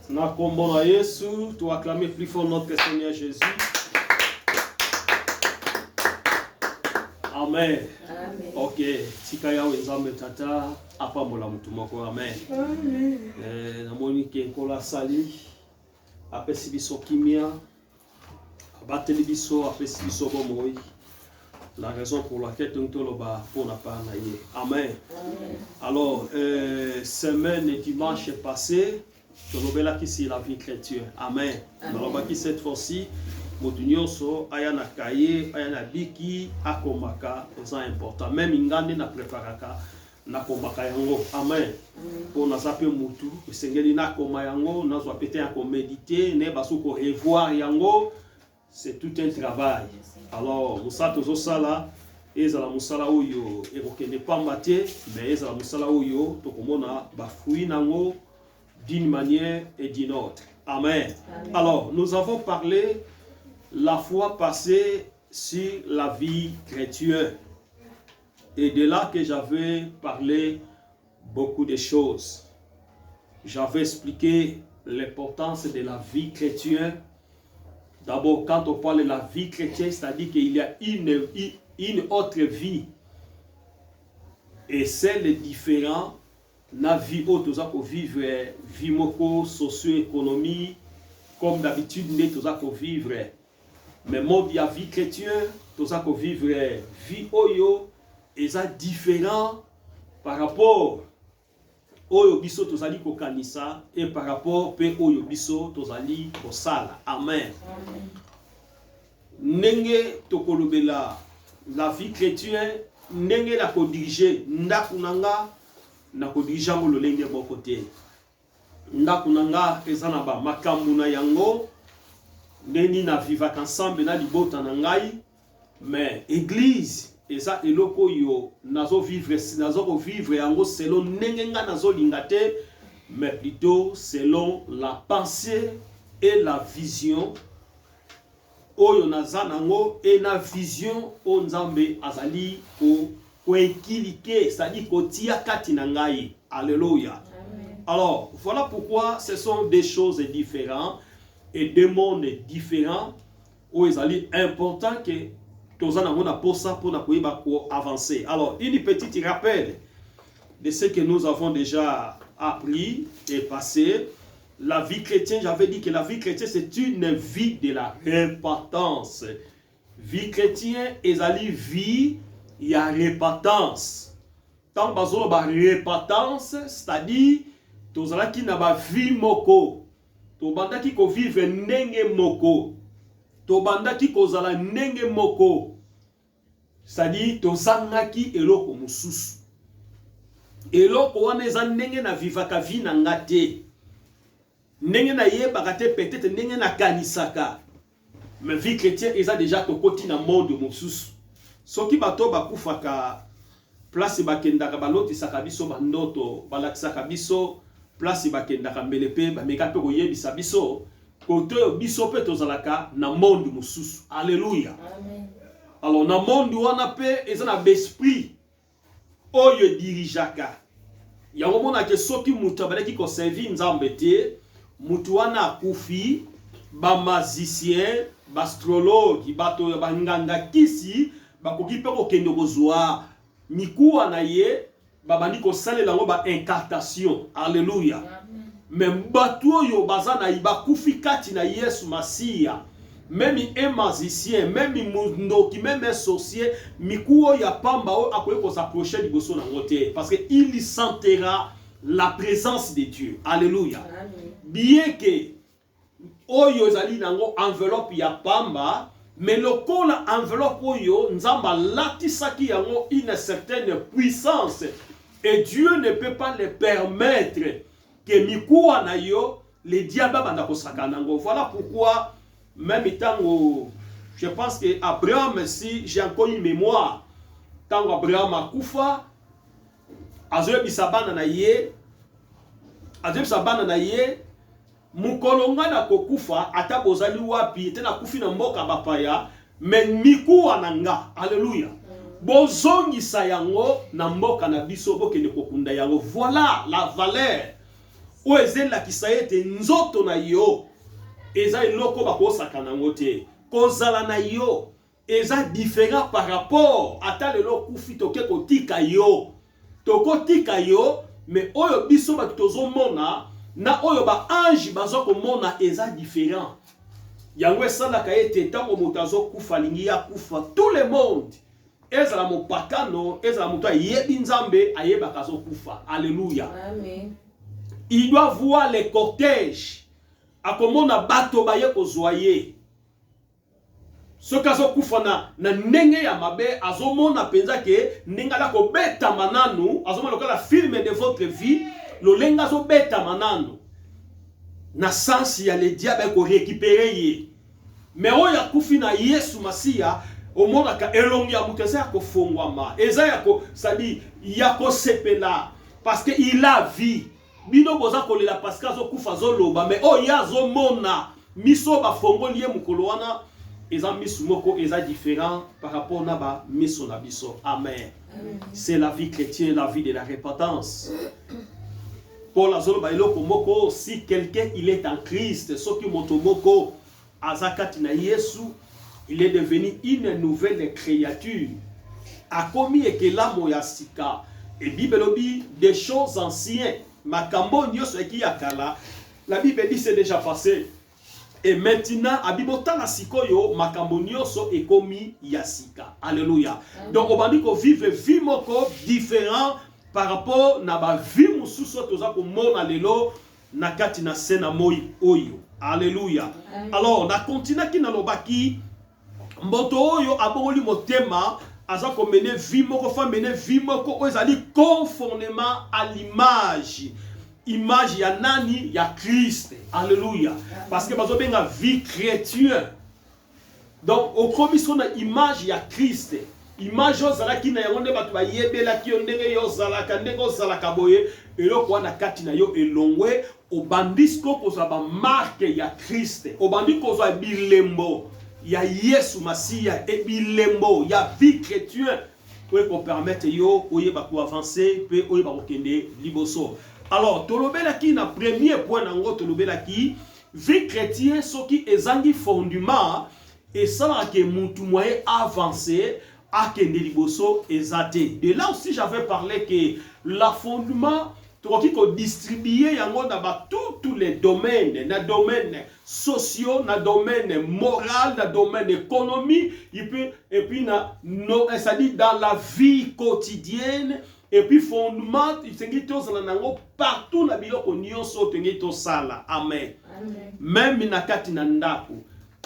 Na kombo na Yesu, tu acclamer plus fort notre Seigneur Jésus. Amen. Amen. Ok, tikaya wenzambe tata apambola mutu moko. Amen. Amen. Namoni ke kola sali apesi biso kimia abateli biso apesi biso bomoi. La raison pour laquelle nous sommes pour la part. Amen. Amen. Alors, semaine et dimanche passé, nous avons ici la vie chrétienne. Amen. Nous avons cette fois-ci, nous avons ayana kaye, ayana biki, akomaka, c'est important. Même ingane na preparaka, na komaka yango. Amen. Pour nous appeler mutu, Seigneur na komayango, nous avons peut-être méditer, ne basu ko revoir yango. C'est tout un travail. Alors, Moussa Tozo Sala, ezala musala oyo ekokende pamba te, mais ezala musala oyo tokomona ba fruit nango d'une manière et d'une autre. Amen. Amen. Alors, nous avons parlé la fois passée sur la vie chrétienne. Et de là que j'avais parlé beaucoup de choses. J'avais expliqué l'importance de la vie chrétienne. D'abord, quand on parle de la vie chrétienne, c'est-à-dire qu'il y a une autre vie. Et celle différente, la vie autre, vivre vie moko, socio-économie, comme d'habitude, nous vivre. Mais moi, la vie chrétienne, nous vivre vie oyo, et ça différent par rapport oyo biso tozali ko kanisa et par rapport pe oyo biso tozali ko sala. Amen. Nenge tokolobela la vie chrétienne, nenge na ko diriger ndaku nanga na ko diriger mo lolenge boko te. Ndaku nanga ezana ba makambu na yango neni na vivre ensemble na libota na ngai, mais église eza eloko yo nazo vivre yango selon nengenga nazo lingate, mais plutôt selon la pensée et la vision oyo nazanango et la vision o nzambe azali ko ekilike, c'est-à-dire ko tia kati na ngai. Alléluia. Alors voilà pourquoi ce sont des choses différentes et des mondes différents où il est important que pour avancer. Alors, une petite rappel de ce que nous avons déjà appris et passé. La vie chrétienne, j'avais dit que la vie chrétienne, c'est une vie de la repentance. Vie chrétienne, et la vie, il y a repentance. Tant que vous avez repentance, c'est-à-dire, vous avez une vie moko. Vous avez vivre nenge moko. Tobandaki kozala nenge moko, c'est-à-dire tozangaki eloko mususu. Eloko wana eza nenge na vivaka vi na ngate. Nenge na yebaka te peut-être nenge na kanisaka. Mais vie chrétienne eza déjà tokoti na monde mususu. Soki bato bakufaka place bakendaka balotisaka biso bandoto, balakisaka biso place bakendaka mbelepe, bameka pe koyebisa biso. Côté biso pe tozalaka na monde mususu. Alléluia. Amen. Alors na monde wana pe ezana besprit oyo dirijaka. Ya momona ke soki mutu abalaki ko servir nzambe te, mutu wana akufi, ba magicien, ba astrologue, bato ba nganga kisi, bakoki pe ko kende kozwa mikuwa na ye, babandi ko salela ngo ba incantation. Alléluia. Amen. Même bato yo bazana ibakufi kati na Yesu Masia, même un magicien, même mundoki, même un sorcier, mikuo ya pamba o akoye ko s'approcher liboso na ngote, parce que il sentira la présence de Dieu. Alléluia. Amen. Bien que oyo ezali nango enveloppe ya pamba, mais lokola enveloppe oyo nzamba latisaki yango une certaine puissance, et Dieu ne peut pas le permettre que mikuwa na yo les diables banda ko sakanango. Voilà pourquoi même tango, je pense que Abraham, si j'ai encore une mémoire, tango Abraham akufa azoye bisabana na ye, mukolonga na kokufa ata bozali wapi te na kufi na mboka bapaya, mais mikuwa nanga. Alléluia. bozongisa yango na mboka na biso bokende kokunda yango. Voilà la valeur o ezela kisayete nzoto na yo eza eloko bakosaka nango te. Kozala na yo eza différent par rapport ata lelo kufi toke kotika yo. Tokotika yo mais oyo biso ba tozomona na oyo ba ange bazo komona eza différent. Yango esalaka ete tango moto azokufa lingi ya kufa tout le monde ezala mopakano ezala moto ayebi nzambe ayebaka azokufa. Alléluia. Amen. Il doit voir les cortèges akomona bato baye kozwaye. Soki azokufa na ndenge ya mabe azomona penza ke ndenge alako beta mananu azomona lokola film de votre vie lolenga azobeta mananu na sens ya le diable ko récupérer ye. Mais oyo akufi na Yesu Masia omona ka elongi ya muteza ya kofongwama eza ya ko sadi ya ko sepela parce que il a vie. Bino boza kolela parce que azokufa zoloba mais oyo azomona miso ba fongoli ye mukolo wana eza misu moko eza différent par rapport na ba miso na biso. Amen. C'est la vie chrétienne, la vie de la repentance. Paul azoloba eloko moko, si quelqu'un il est en Christ, soki moto moko azakati na Yesu, il est devenu une nouvelle créature. Akomi ekelamo ya sika. Et Bible dit des choses anciennes. Makambo nyoso eki yakala. La Bible dit c'est déjà passé. Et maintenant, abibota la sikoyo makambo nyoso ekomi yasika. Alléluia. Donc on va dire qu'on vive vie moko différent par rapport na ba vie mususu toza ko mona lelo na kati na sena moi oyo. Alléluia. Alors na continue ki na lobaki mboto oyo abongoli motema aza ko mener vie moko fa mener vie moko o ezali conformément à l'image ya nani ya Christ. Alléluia. Parce que bazo benga vie chrétienne. Donc au commission na image ya Christ. Image ozala ki na yango nde batu bayebela ki ndenge yo zala ka ndenge ozala ka boye eloko wana kati na yo elongwe obandisco kozwa ba marque ya Christ. Obandiko kozwa bilembo ya Yesu Masia et bilembo ya vie chrétienne pour permettre yo oyeba ko avancer pe oyeba ko kende liboso. Alors, tolobelaki na premier point nango tolobelaki vie chrétienne soki ezangi fondement et ça que mutu moyen avancer à kende liboso ezate. De là aussi j'avais parlé que la fondement toki ko distribuer yango na ba tous les domaines, na domaine sociaux, na domaine moral, na domaine économie, et puis na no, ça dit dans la vie quotidienne. Et puis fondement, il partout na biloko nyonso tengi to sala. Amen. Même na kati na ndaku.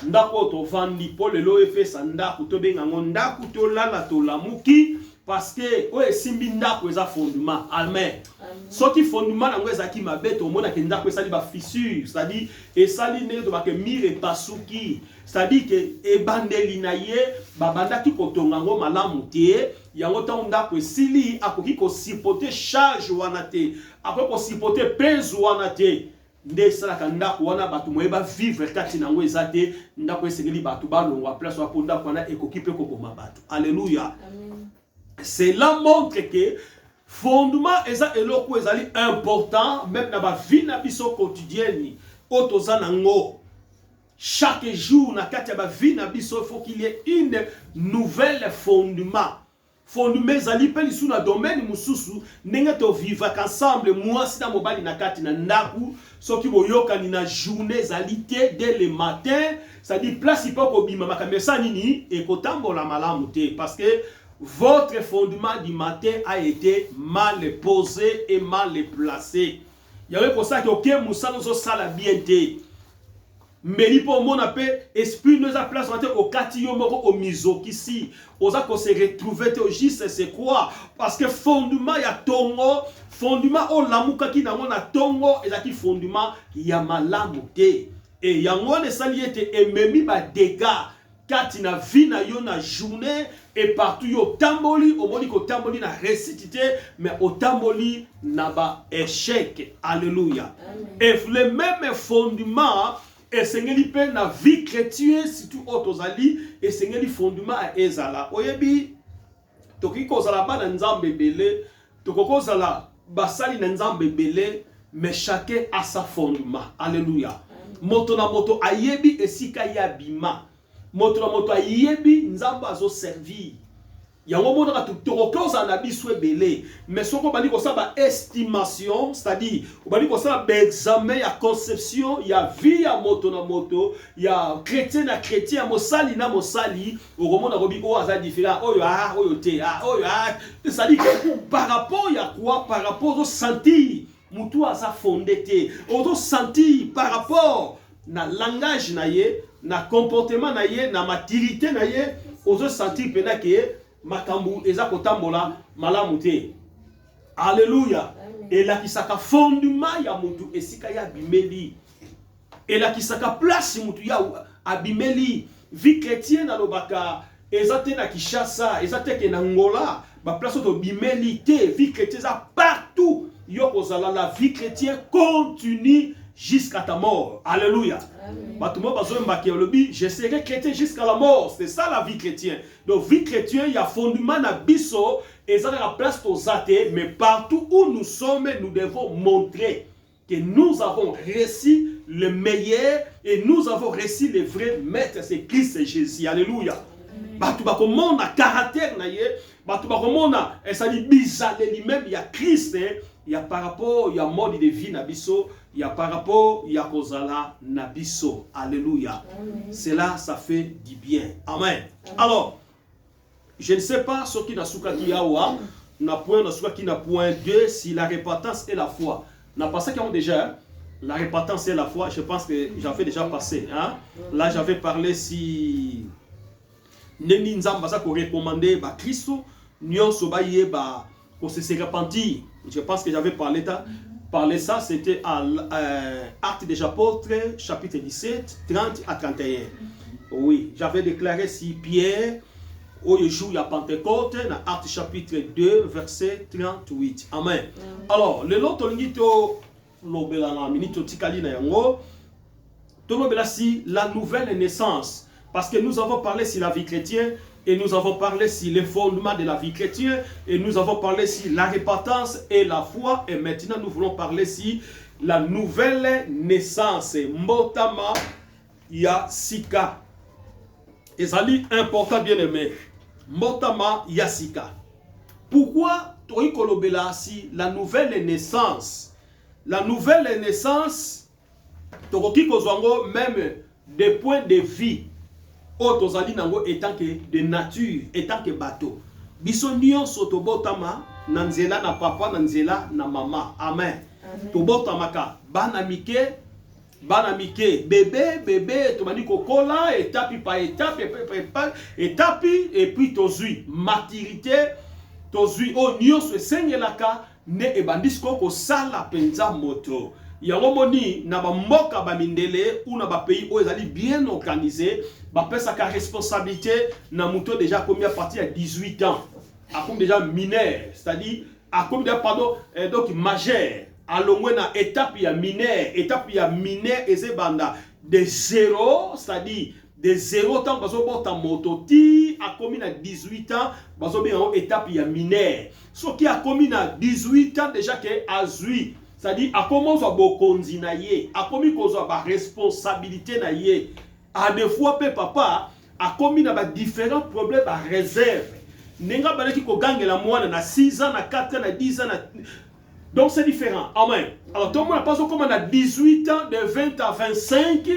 Ndaku to vandi po lelo efesa ndaku to benga ndaku to lala to lamuki parce que o esimbi ndaku eza fondement. Amen. Soki fondement nango ezaki mabe to mona ke ndaku esali ba fissure, c'est-à-dire esali ne to ba ke mire pasuki, c'est-à-dire que ebandeli na ye babandaki kotonga ngo malamu te. Yango ta ndako esili akoki ko supporter charge wana te, akoki ko supporter peso wana te. Nde salaka ndako wana batu moyeba vivre kati nango ezate ndako esengeli batu balongwa place wa ponda kwana ekoki pe koboma batu. Alléluia. Amen. Cela montre que fondement eza eloko ezali important même na ba vie na biso quotidienne otoza nango. Chaque jour na kati ya ba vie na biso faut qu'il y ait une nouvelle fondement. Fondement zali pe lisu na domaine mususu ndenge to vivre ensemble mwasi na mobali na kati na ndaku soki boyoka ni na journée zali te dès le matin ça dit place ipo ko bima makamesa nini e kotambola malamu te parce que votre fondement du matin a été mal posé et mal placé. Il y avait pour ça que OK musalo so sala bien te. Mais il faut mon appel esprit nous a place au katio moko au mizoki si oza ko se retrouver te juste c'est quoi parce que fondement ya tongo fondement o lamuka ki nango na tongo ezaki fondement ya malamu te et yango ne sali ete ememi ba dégâts kati na vie na yo na journée et partout yo tamboli omoni ko tamboli na récité mais au tamboli na ba échec. Alléluia. Et le même fondement et sengeli pe na vie chrétienne surtout otozali et sengeli fondement à ezala oyebi tokoki kozala bana nzambe ebele, tokoki kozala basali na nzambe ebele, mais chacun a sa fondement. Alléluia. Moto na moto ayebi esika ya bima. Moto na moto ayebi nzambe azo servir. Yango mona tokokoza na biso ebele, mais soko bandi ko sa estimation, c'est-à-dire bandi ko sa examen ya conception ya vie ya moto na moto, ya chrétien na chrétien, mosali na mosali, okomona robi o aza différent, oyo oyo te, oyo c'est-à-dire par rapport ya quoi, par rapport au sentir, mutu aza fondé te, au sentir par rapport na langage na ye, na comportement na ye, na maturité na ye, au sentir pena ke makambu eza kotambola malamu te. Alléluia. Et la kisaka fondement ya mutu esika ya bimeli. Et la kisaka place mutu ya abimeli. Vie chrétienne alobaka ezate na Kinshasa, ezate ke na Angola, ba place to bimeli te. Vie chrétienne ça partout. Yoko zala la vie chrétienne continue jusqu'à ta mort. Alléluia. Je serai chrétien jusqu'à la mort. C'est ça la vie chrétienne. Donc vie chrétienne, il y a fondement na biso et ça la place aux athées, mais partout où nous sommes, nous devons montrer que nous avons réussi le meilleur et nous avons réussi le vrai maître, c'est Christ et Jésus. Alléluia. Batu bakomona caractère na ye, batu bakomona ça dit bizarre lui-même, il y a Christ, il y a par rapport, il y a mode de vie na biso. Il y a par rapport, il y a Kozala Nabiso. Alléluia. Cela, ça fait du bien. Amen. Alors, je ne sais pas ce qui n'a souka qui yawa, n'a point na point 2, si la repentance et la foi. N'a pas ça qui ont déjà, la repentance et la foi, je pense que j'avais déjà passé. Hein? Là, j'avais parlé si Neni Nzamba ça qu'on recommandait, bah, Christo, Nyon Sobaye, bah, pour se repentir. Je pense que j'avais parlé ça. Parler ça, c'était à Actes des Apôtres, chapitre 17, 30 à 31. Oui, j'avais déclaré si Pierre, au jour de Pentecôte, dans Actes chapitre 2, verset 38. Amen. Alors, le lot tolingito lobela na minito tikali na yango, tolobela si la nouvelle naissance, parce que nous avons parlé sur la vie chrétienne. Et nous avons parlé sur les fondements de la vie chrétienne. Et nous avons parlé sur la repentance et la foi. Et maintenant, nous voulons parler sur la nouvelle naissance. Motama Yasika. Et ça dit important, bien aimé. Motama Yasika. Pourquoi Tori Kolobela si la nouvelle naissance? La nouvelle naissance, Toroki Kozwango, même des points de vie. Otozali nango étant que de nature, étant que bateau. Biso nyon sotobotama nanzela na papa nanzela na mama. Amen. Tobotamaka bana mike bébé tomani kokola étape par étape et puis tozui maturité tozui o nyon se sengelaka ne ebandisko ko sala penza moto. Yango moni na ba mboka ba mindele ou na ba pays où ezali bien organisé ba pesa ka responsabilité na muto déjà comme à partir de 18 ans a comme déjà mineur, c'est-à-dire a comme déjà pardon donc majeur a l'omwe na étape ya mineur ezebanda de 0, c'est-à-dire de 0 temps bazo bota moto ti a commis na 18 ans bazo bien en étape ya mineur. Ce qui a commis na 18 ans déjà que azui. C'est-à-dire, à comment ça bokonzi na ye, à comment ça ba responsabilité na ye. À des fois, papa, à comment na ba différents problèmes à réserve. Nenga bale ki ko gange la moine na 6 ans, na 4 ans, na 10 ans. Donc c'est différent. Amen. Alors tout le monde a pas comme on a 18 ans, de 20 à 25.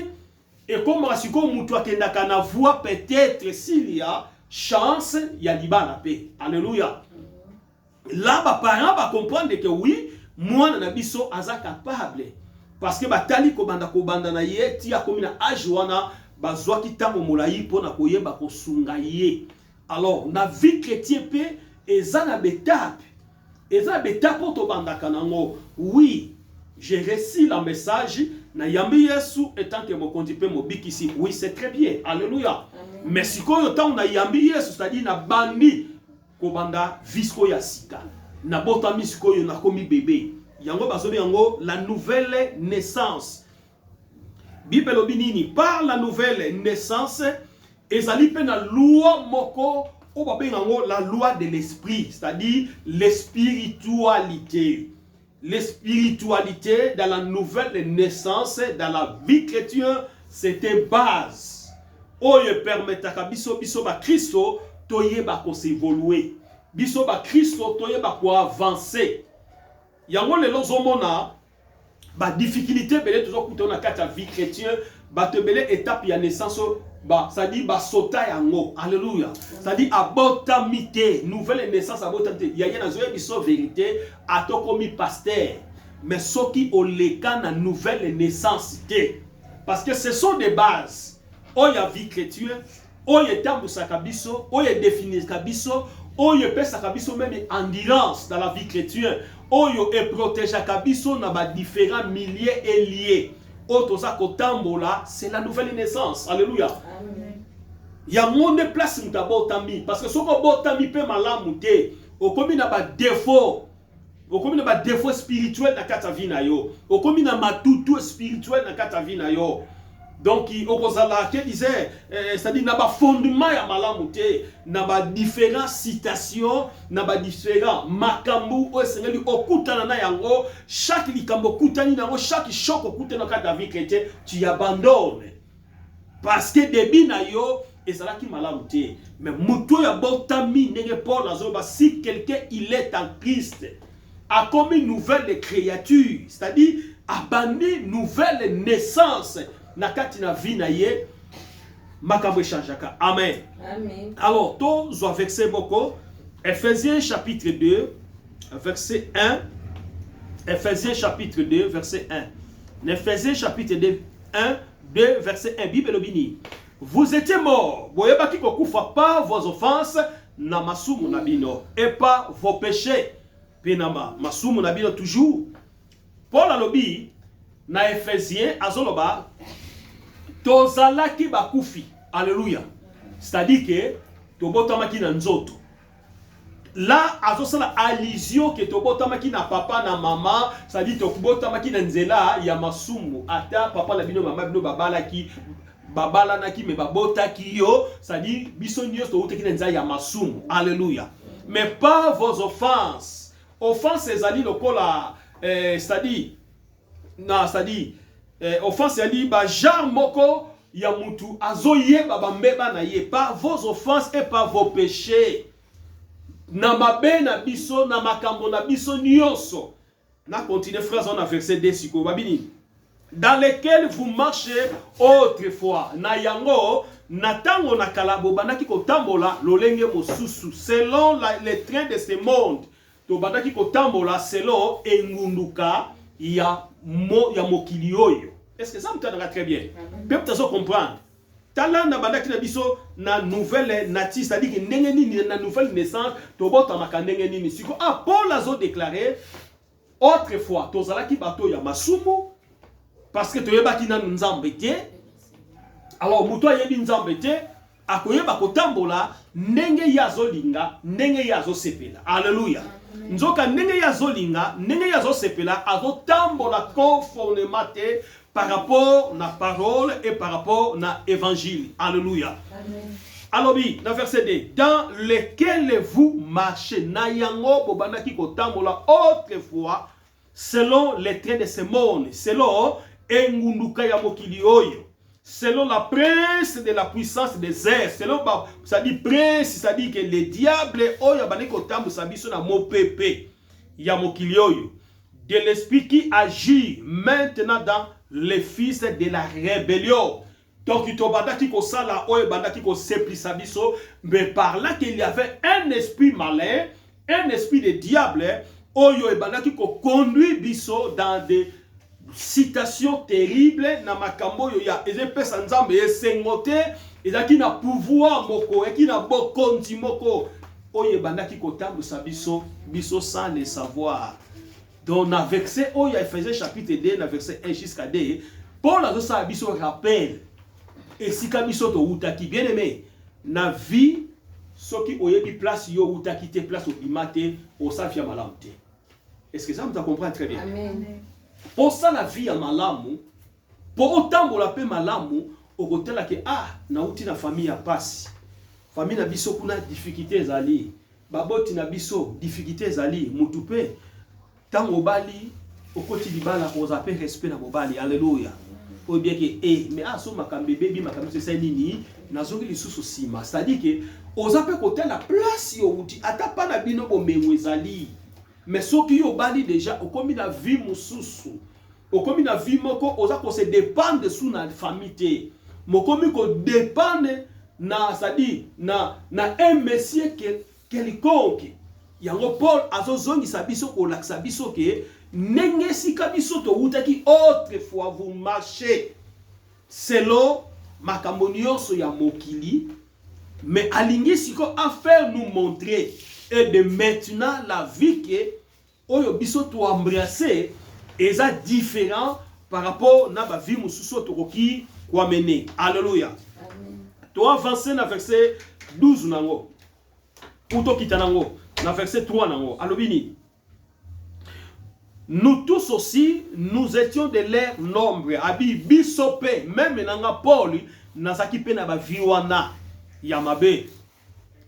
Et comme on a su comme mutua kenda kana voix peut-être s'il y a chance, il y a liba la paix. Alléluia. Là, ba parents va comprendre que oui, moi na biso aza capable parce que batali ko banda na ye ti akomi na âge wana bazwa ki tango molayi pona koyeba ko sunga ye. Alors na vie chrétien pe eza na betape pour to banda kanango. Oui, j'ai reçu le message na yambi Yesu etant que mo kondipe mo bikisi. Oui, c'est très bien. Alléluia. Mais si ko yo tango na yambi Yesu c'est-à-dire na bandi ko banda visko ya sika. Na botami sikoyo na komi bébé. Yango bazobi yango la nouvelle naissance. Bible binini par la nouvelle naissance ezali pe na loi moko on va bien la loi de l'esprit, c'est-à-dire l'espiritualité. L'espiritualité dans la nouvelle naissance, dans la vie chrétienne, c'est une base. Oye permettre à biso ba Christo toye ba ko s'évoluer. Biso ba Christo toye ba ko avancer. Yango le lozomona ba difficulté belé toujours kuta na kata vie chrétienne, ba te belé étape ya naissance ba ça dit ba sota yango. Alléluia. Ça dit abotamité, nouvelle naissance abotamité. Ya yana zoye biso vérité atokomi pasteur. Mais ce qui au leka na nouvelle naissance té. Parce que ce sont des bases. Oya vie chrétienne, oya tambu sakabiso, oya définir kabiso, oya pesa kabiso même endurance dans la vie chrétienne, oya et protège kabiso na ba différents milliers et liés. Otoza kotambola, c'est la nouvelle naissance. Alléluia. Amen. Ya monde place mutabo tambi parce que soko botami pe malamu te, okomi na ba défaut. Okomi na ba défaut spirituel na kata vie na yo. Okomi na matutu spirituel na kata vie na yo. Donc, Okozala qui disait, c'est-à-dire, n'a pas fondement à malamouté, n'a pas différentes citations, n'a pas différents makambu, au Seigneur, au kutana yango, chaque likambo kutani nango, chaque choc au kutana dans ta vie chrétienne, tu abandonnes. Parce que début na yo, et c'est là qui malamouté. Mais moutou ya botami, n'est pas la zone, si quelqu'un il est en Christ, a comme une nouvelle créature, c'est-à-dire, abandonner une nouvelle naissance. Nakati na vie na ye makambo changeaka. Amen. Amen. Alors, to zo verset boko Ephésiens chapitre 2 verset 1. Ephésiens chapitre 2 verset 1. Ephésiens chapitre 2 1 2 verset 1 Bible lobini. Vous étiez morts, boyeba ki kokufa pas vos offenses na masumu na bino et pas vos péchés. Penama masumu na bino toujours. Paul alobi na Ephésiens azoloba tozalaki bakufi. Alléluia. C'est-à-dire que tobotamaki na nzoto. Là azosala allusion que tobotamaki na papa na maman, c'est-à-dire tobotamaki na nzela ya masumu ata papa la bino mama bino babala naki me babotaki yo, c'est-à-dire biso nyos totaki na nzela ya masumu. Alléluia. Mais pas vos offenses. Offense ezali lokola c'est-à-dire na c'est-à-dire offense ali ba jar moko ya mutu azoye baba mbeba na ye, pas vos offenses et pas vos péchés. Na mabe na biso na makambo na biso nyonso. Na continue phrase on a verset 2 siko babini. Dans lesquels vous marchez autrefois. Na yango na tango na kalabo banaki kotambola lolenge mosusu selon les trains de ce monde. To banaki kotambola selon engunduka ya mokili oyo. Est-ce que ça me t'a très bien? Peut-être ça comprendre. Talanda bandaki na biso na nouvelle nature, c'est-à-dire que ndenge nini na nouvelle naissance, to bota makandenge nini siko. Ah, Paul a déclaré autrefois tozalaki bato ya masumu parce que toyebaki na nzambe te. Alors muto yebi nzambe te, akoyeba kotambola ndenge yazolinga, ndenge yazosepela. Alléluia. Nzoka ndenge yazolinga, ndenge yazosepela, azotambola conformément te par rapport na parole et par rapport na évangile. Alléluia. Amen. Alors oui, dans verset 2, dans lesquels vous marchez, na yango bobanaki kotambola autrefois selon les traits de ce monde, selon engunduka ya mokili oyo, selon la prince de la puissance des airs, selon ça dit prince, ça dit que les diables oyo banaki kotambo sabiso na mopepe ya mokili oyo, de l'esprit qui agit maintenant dans les fils de la rébellion. Donc il bandaki ko sala oyo bandaki ko seplisa biso, mais par là qu'il y avait un esprit malin, un esprit de diable oyo bandaki ko conduit biso dans des citations terribles na makambo yo ya ezepesa nzambe esengote ezaki na pouvoir moko eki na bokonzi moko oyo bandaki ko tambusa biso sans le savoir. Donc, dans le verset, oh, il y a Ephésiens chapitre 2, dans le verset 1 jusqu'à 2, Paul a dit biso rappel. Et si kabiso to utaki, bien aimé, na vie, ce qui oyebi place yo utaki te place au bimate, au safia malamte. Est-ce que ça me comprend très bien? Amen. Pour ça, la vie à malamu, pour autant pour la paix malamu, au côté là que, ah, na uti na famille à passe. famille na biso kuna difficulté ezali baboti na biso difficulté ezali mutu pe tant mobali okoti libala oza pe respect na mobali alléluia ou bien que mais aso makambe baby makambe c'est nini nazongi lisusu sima c'est-à-dire que oza pe côté la place yo uti ata pa na bino bomengo ezali mais soki yo bali déjà okomi na vie mususu okomi na vie moko oza ko se dépendre sous na famille te mokomi ko dépendre na c'est-à-dire na un monsieur quelconque yango Paul azozongisa biso ko laksa biso ke ndenge sika biso to utaki autrefois vous marchez selon makambo nyonso ya mokili mais alingi siko à faire nous montrer et de maintenant la vie que oyo biso to embrasser eza différent par rapport na ba vie mususu to koki kwa mener alléluia amen to avancer na verset 12 nango puto kitanango na verset 3 nango alobini nous tous aussi nous étions de leur nombre abi bisope même nanga Paul nazaki pe na ba vie wana ya mabe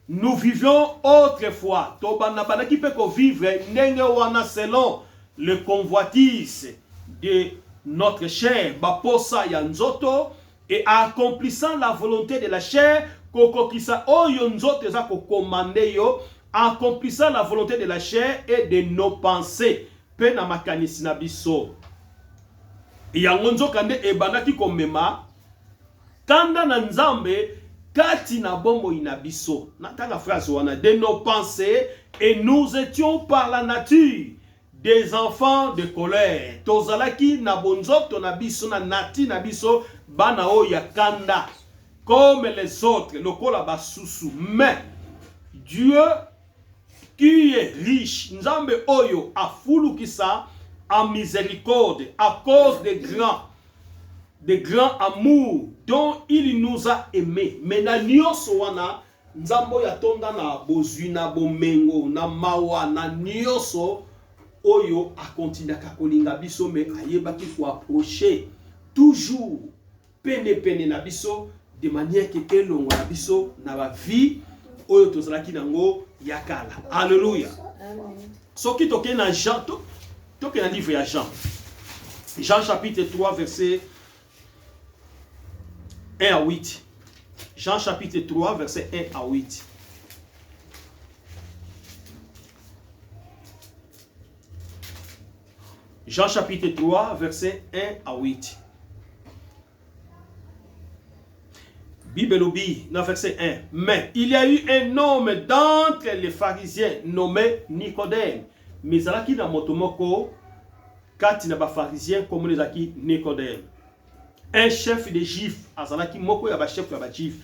nous vivions autrefois tobana banaki pe ko vivre ndenge wana selon le convoitise de notre chair baposa ya nzoto et accomplissant la volonté de la chair kokokisa oyo nzoto za ko commander yo accomplissant la volonté de la chair et de nos pensées pe na makanisi na biso yango nzoka nde ebandaki komema kanda na nzambe kati na bombo ina biso natanga phrase wana de nos pensées et nous étions par la nature des enfants de colère tozalaki na bonzoto na biso na nati na biso bana o ya kanda comme les autres lokola basusu mais Dieu qui est riche nzambe oyo afulukisa en miséricorde à cause des grands amours dont il nous a aimés mais na nyonso wana nzambo ya tonda na bozwi na bomengo na mawa na nyonso oyo a continué à kolinga biso mais ayebaki ko approcher toujours pene na biso de manière que kelongo na biso na ba vie oyo tozalaki nango yakala alléluia amen soki toke na Jean toke na livre ya Jean chapitre 3 verset 1 à 8 Jean chapitre 3 verset 1 à 8 Jean chapitre 3, verset 1 à 8. Bible oublie, dans verset 1. Mais il y a eu un homme d'entre les pharisiens nommé Nicodème. Mais il y a un motomoko, quand il y a des pharisiens comme les aki Nicodème. Un chef des Juifs, azalaki moko ya ba chef ya ba Juif,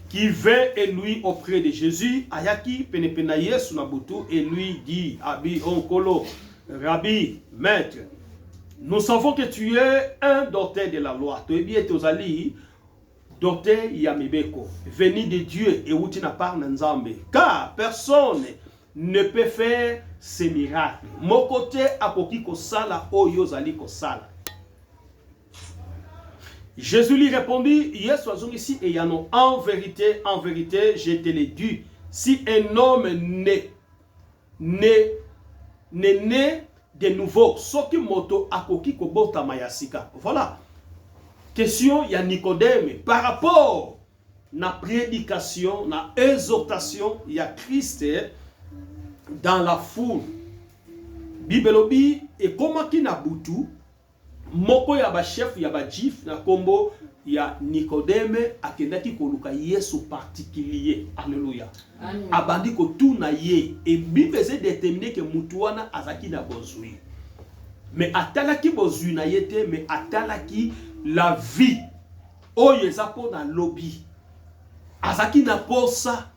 qui vint et lui auprès de Jésus, ayaki penepena Yesu na butu et lui dit, Abi onkolo, Rabbi, maître, nous savons que tu es un docteur de la loi. Tu es bien tozali, docteur Yamibeko, venu de Dieu et où tu n'as pas nzambe. Car personne ne peut faire ces miracles. Mon côté akoki ko sala oyo zali ko sala. Jésus lui répondit, Yesu azongi ici et yano en vérité, je te l'ai dit, si un homme n'est né de nouveau, soki moto akoki ko bota mayasika. Voilà. Question ya Nicodème par rapport na prédication, na exhortation ya Christ dans la foule. Bibelobi et comment ki na butu moko ya ba chef ya ba Juif na kombo ya Nicodème akendaki koluka Yesu particulier. Alléluia. Abandi ko tuna ye et Bible se déterminer que mutu wana azaki na bozui. Mais atalaki bozui na yete mais atalaki la vie oyo ezapo na lobby. Azaki na posa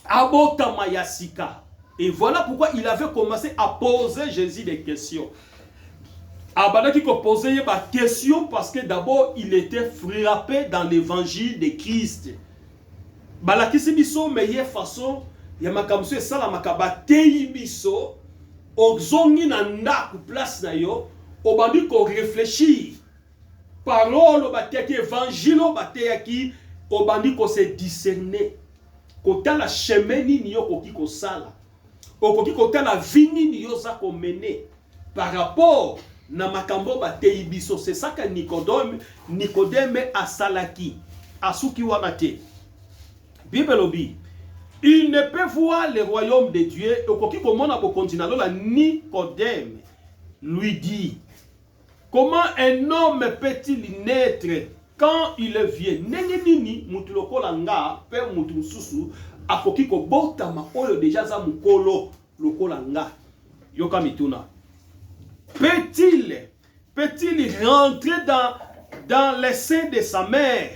abota mayasika. Et voilà pourquoi il avait commencé à poser Jésus des questions. Abadaki ko poser des questions parce que d'abord il était frappé dans l'évangile de Christ. Balakisi biso meilleure façon ya makamso esala makaba teyi biso ozongi na ndaku place na yo obandi ko réfléchir. Parole bateki évangile bateki obandi ko se discerner. kotala chemin nini yo koki kosala, okoki kotala vie nini yo za komene par rapport na makambo batei biso. C'est ça que Nicodème asalaki asuki wana te. Bible lobi, il ne peut voir le royaume de Dieu. Okoki komona bokontina lola. Nicodème lui dit, comment un homme peut-il naître quand il vient? Nenge nini mutu lokola nga pe mutu mususu akoki ko botama oyo deja za mukolo lokola nga. Yoka mituna. Peut-il rentrer dans les seins de sa mère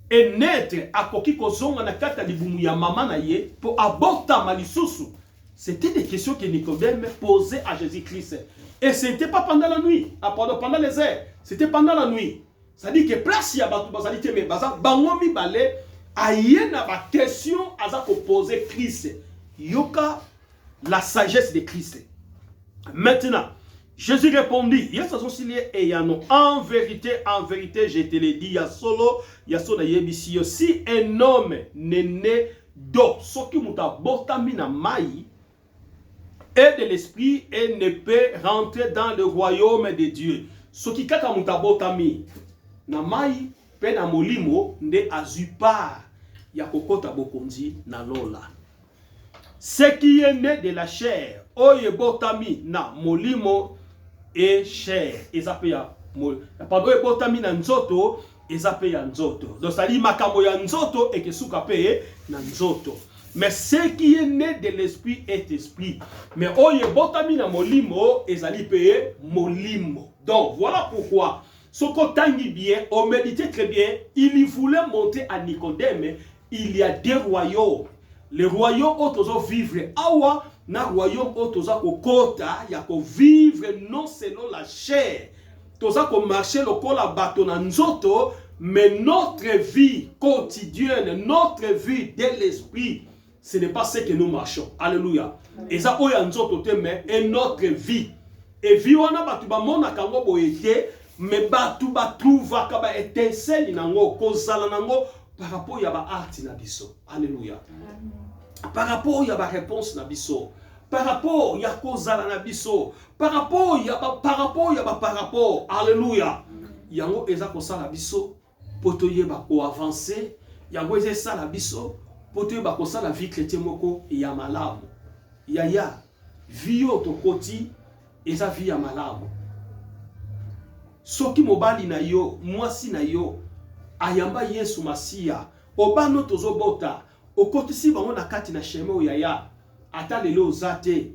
et naître akoki ko zonga na kata libumu ya mama na ye pour abotama lisusu? C'était des questions que Nicodème posait à Jésus-Christ. Et ce n'était pas pendant la nuit, pendant les heures, c'était pendant la nuit. C'est-à-dire que place ya batu bazalité mais baza bangomi balé ayena ba question aza ko poser Christ. Yoka la sagesse de Christ. Maintenant, Jésus répondit, en vérité, je te l'ai dit, si un homme n'est né d'eau, ce qui m'a botami na mai et de l'esprit et ne peut rentrer dans le royaume de Dieu. Ce qui kaka m'a botami na mai pe na molimo nde azupa ya kokota bokonzi na lola. Ce qui est né de la chair, oye botami na molimo et chair. Ezape ya pardon botami na nzoto, ezape ya nzoto. Donc ça dit makambo ya nzoto et que suka pe na nzoto. Mais ce qui est né de l'esprit est esprit. Mais oye botami na molimo, ezali pe molimo. Donc voilà pourquoi ce qu'on tangi bien, on médite très bien, il voulait monter à Nicodème, il y a deux royaumes. Le royaume où tu vas vivre, awa na royaume où tu vas kota, ya ko vivre non selon la chair. Tu vas marcher le col à bâton en nzoto, mais notre vie quotidienne, notre vie de l'esprit, ce n'est pas ce que nous marchons. Alléluia. Et ça oya nzoto te mais et notre vie. Et vie wana batu ba mona kango boyete, mais batu ba trouva ka ba étincelle nango kozala nango par rapport ya ba arti na biso. Alléluia. Par rapport ya ba réponse na biso. Par rapport ya kozala na biso. Par rapport ya ba. Alléluia. Yango eza ko sala biso poto yeba ko avancer. Yango eza sala biso poto yeba ko sala vie chrétien moko ya malamu. Ya vie to koti eza vie ya malamu. Soki mobali na yo, mwasi na yo, ayamba Yesu Masia, obano tozobota, okotisi bango na kati na sheme oyaya, ata lelo ozate,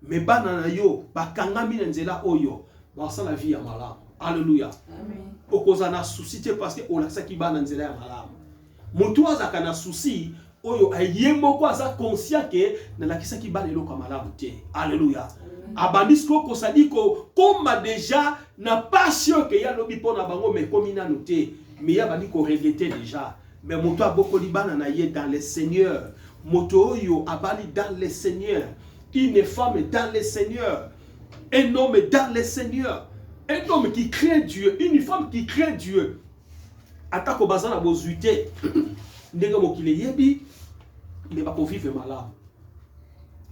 me bana na yo, bakangami na nzela oyo, basa la vie ya malamu. Alléluia. Amen. Okoza na souci te parce que olakisaki bana nzela ya malamu. Mutu azaka na souci oyo ayemoko aza conscient que na lakisaki bana eloko malamu te. Alléluia. Abandisko ko sadiko koma déjà na passion que ya lobi pona bango mais comme ina noté mais ya bandi ko regretter déjà mais moto aboko libana na ye dans le Seigneur moto yo abali dans le Seigneur une femme dans le Seigneur un homme dans le Seigneur un homme qui craint Dieu une femme qui craint Dieu atako bazana bozuité ndenge mokile yebi mais ba ko vivre malamu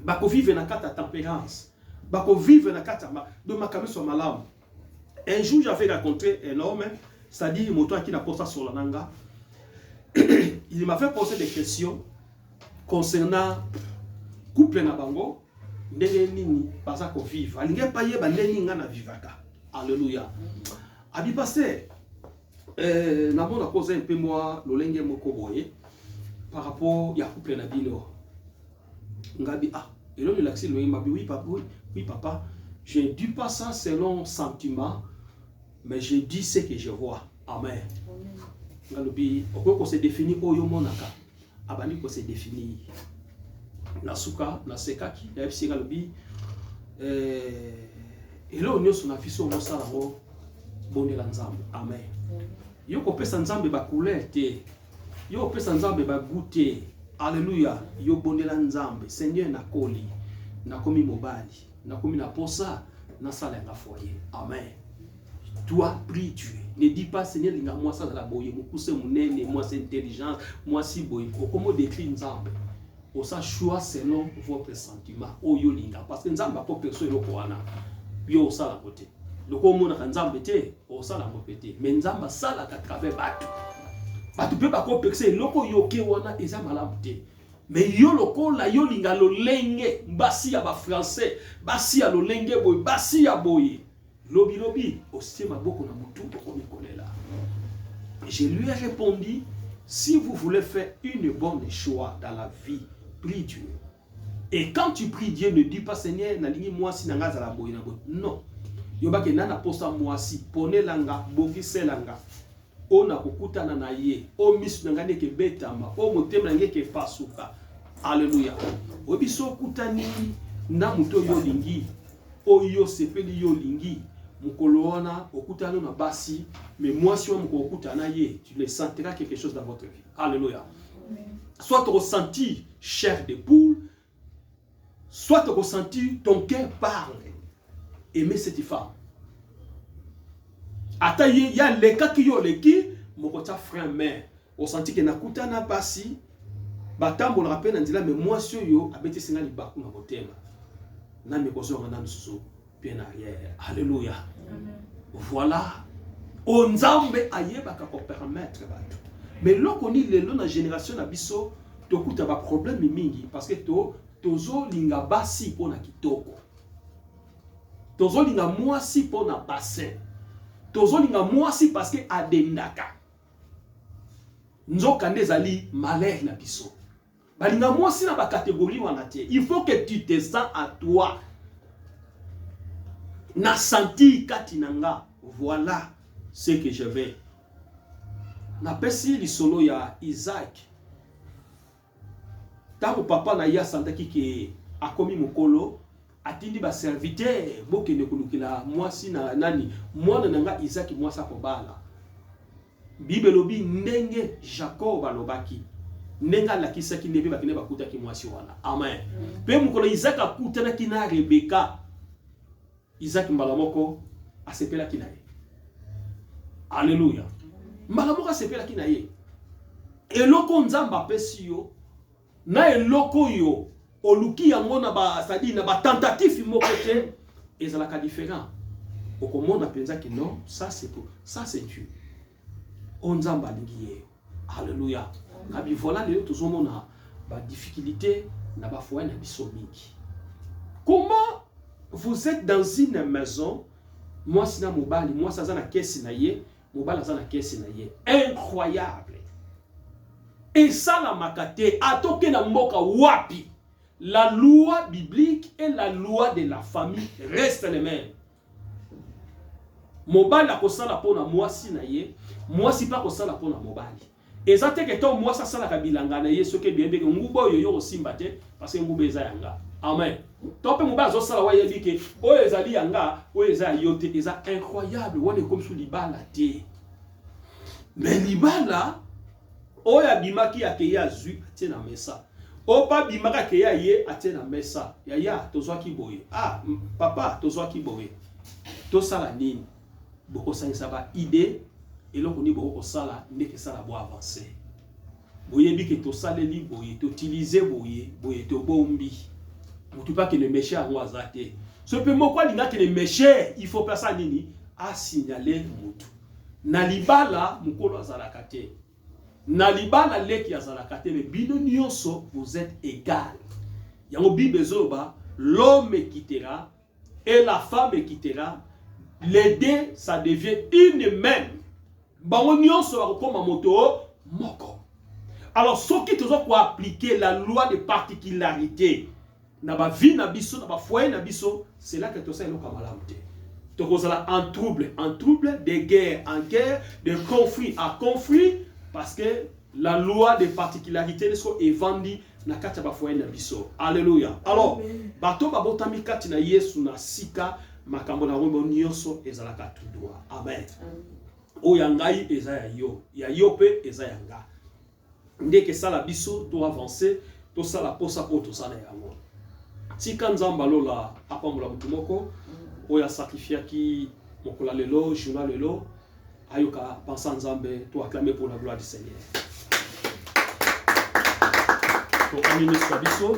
ba ko vivre na kata tempérance. Bako vivre na katama de makamiso malamu. Un jour j'avais rencontré un homme, c'est-à-dire moto qui n'a pas ça sur la nanga. Il m'a fait poser des questions concernant couple na bango, ndenge nini baza ko vivre. Alinge pa yeba ndenge nga na vivaka. Alléluia. Abi pasteur na mona cause un peu moi lolenge moko boye par rapport ya couple na bino. Ngabi et là, il a dit, oui, papa, je ne dis pas ça selon sentiment, mais je dis ce que je vois. Amen. On se définit au yomonaka. Abani ko se définit. Nasuka, nasekaki, ya fisi galobi. Et là, on est sur la fiso au salamo, bonne l'ensemble. Amen. Yo ko pesa nzambe ba couleur te. Yo pesa nzambe ba goûter. Alléluia. Yo bonela nzambe. Seigneur na koli. Na komi mobali. Na komi na posa. Na sala na foyer. Amen. Toi, prie Dieu. Ne dis pas, Seigneur, moi ça dans la boye, moi c'est intelligence, moi si boye. Comment décrire Nzambe? On s'en choisit selon votre sentiment. Parce que Nzambe n'a pas personne au Koran. Yo ça la côté. Le comment on Nzambe te, on ça la côté. Mais Nzambe ça la travers batu. Batu peut pas percer. Loko yoke wana eza malamu te. Mais yo loko la yo linga lo lenge, basi ya ba français, basi ya lo lenge boy, basi ya boy. Lobi lobi, aussi ma boko na mutu ko mi kolela. Je lui ai répondu, si vous voulez faire une bonne choix dans la vie, prie Dieu. Et quand tu pries Dieu, ne dis pas Seigneur, na lingi moi si nanga za la boy na boy. Non. Yoba ke nana posa moi si pone langa, bogi selanga. O na kokutana na ye, o misu nanga ke betama, o motema nanga ke pasuka. Alléluia. Obiso kutani na muto yo lingi, o yo sepeli yo lingi. Mukoloana okutana na basi, mais moi si on okutana ye, tu le sentiras quelque chose dans votre vie. Alléluia. Soit tu ressenti chair de poule, soit tu ressenti ton cœur parle. Aimer cette femme. Ataye ya leka ki yo leki, mokota frère mère. O senti que nakutana basi, batambo le rappel ndila mais moi si yo abeti singa libaku na botema. Na me kozo ngana nsusu. Bien arrière. Alléluia. Amen. Voilà. On Nzambe ayebaka ko permettre bato. Mais lokoni lelo na génération na biso tokuta ba problème mingi parce que tozo linga basi pona kitoko. Tozo linga mwasi pona bassin. Tozo linga mwasi parce que adendaka. Nzoka ndezali malheur na biso. Balinga mwasi na ba catégorie wana te. Il faut que tu te sens à toi. Na senti katinanga, voilà ce que je vais. Na pesi li solo ya Isaac. Tango papa na ya santaki ke akomi mokolo, atindi ba serviteur boke ne kulukila mwasi na nani, mwana nanga Isaac mwasa kobala. Bible lobi ndenge Jacob alobaki. Nenga lakisaki ndebe bakine bakuta ki mwasi wana. Amen. Pe mokolo Isaac akutana kina Rebeka. Isaac mbalamoko asepela kinaye. Alléluia. Mbalamoko asepela kinaye. Eloko Nzamba pesi yo na eloko yo oluki yango na ba sadi na ba tentative moko te ezalaka différent. Okomona penza que non, ça c'est tout. Ça c'est Dieu. On Nzamba lingiye. Alléluia. Kabi voilà les autres homona ba difficulté na ba foyer na biso mingi. Comment vous êtes dans une maison, moi c'est na mobali, moi ça na kesi na ye, mobali ça na kesi na ye. Incroyable. Et ça la makate atoke na mboka wapi. La loi biblique et la loi de la famille restent les mêmes. Mobali akosala pona moi si na ye, moi si pas kosala pona mobali. Et ça te que toi moi ça sala kabilanga na ye soke bien bien ngubo yo yo simba te parce que ngubo eza yanga. Amen. Tope mouba zo sala wa yebi ke o ezali yanga o eza yote eza incroyable wone comme sous libala te. Mais libala o ya bimaki akeya zui atie na mesa. O pa bimaka akeya ye atie na mesa. Ya tozwa ki boye. Ah papa tozwa ki boye. To sala nini? Boko sanisa ba idée et loko ni boko sala ndeke sala bo avancer. Boye bi ke to saleli boye to utiliser boye to bombi. Tu pas que le méchant a roisate. Ce peu moko linga que le méchant, il faut pas ça nini a signaler mutu. Na libala mukolo azalakate. Na libala leki azalakate mais bino nyonso vous êtes égal. Yango Bible zoba l'homme quittera et la femme quittera. Les deux ça devient une même. Bango nyonso va comme moto moko. Alors ce qui toujours pour appliquer la loi de particularité na ba vie na biso na ba foyer na biso, c'est là que tout ça est lokamalam te. To kozala en trouble, de guerre en guerre, de conflit à conflit parce que la loi de particularité est vendue na kati ba foyer na biso. Alléluia. Alors, bato ba botami kati na Yesu na sika makambo na rombo nyonso ezalaka tout droit. Amen. O yangai eza ya yo pe eza yanga. Ndeke sala biso to avancer, to sala posa po to sala yango. Tika Nzamba lola apambola mutu moko oya sacrifiaki mokola lelo journal lelo ayoka pensa nzambe to acclamer pour la gloire du Seigneur. To amini sabiso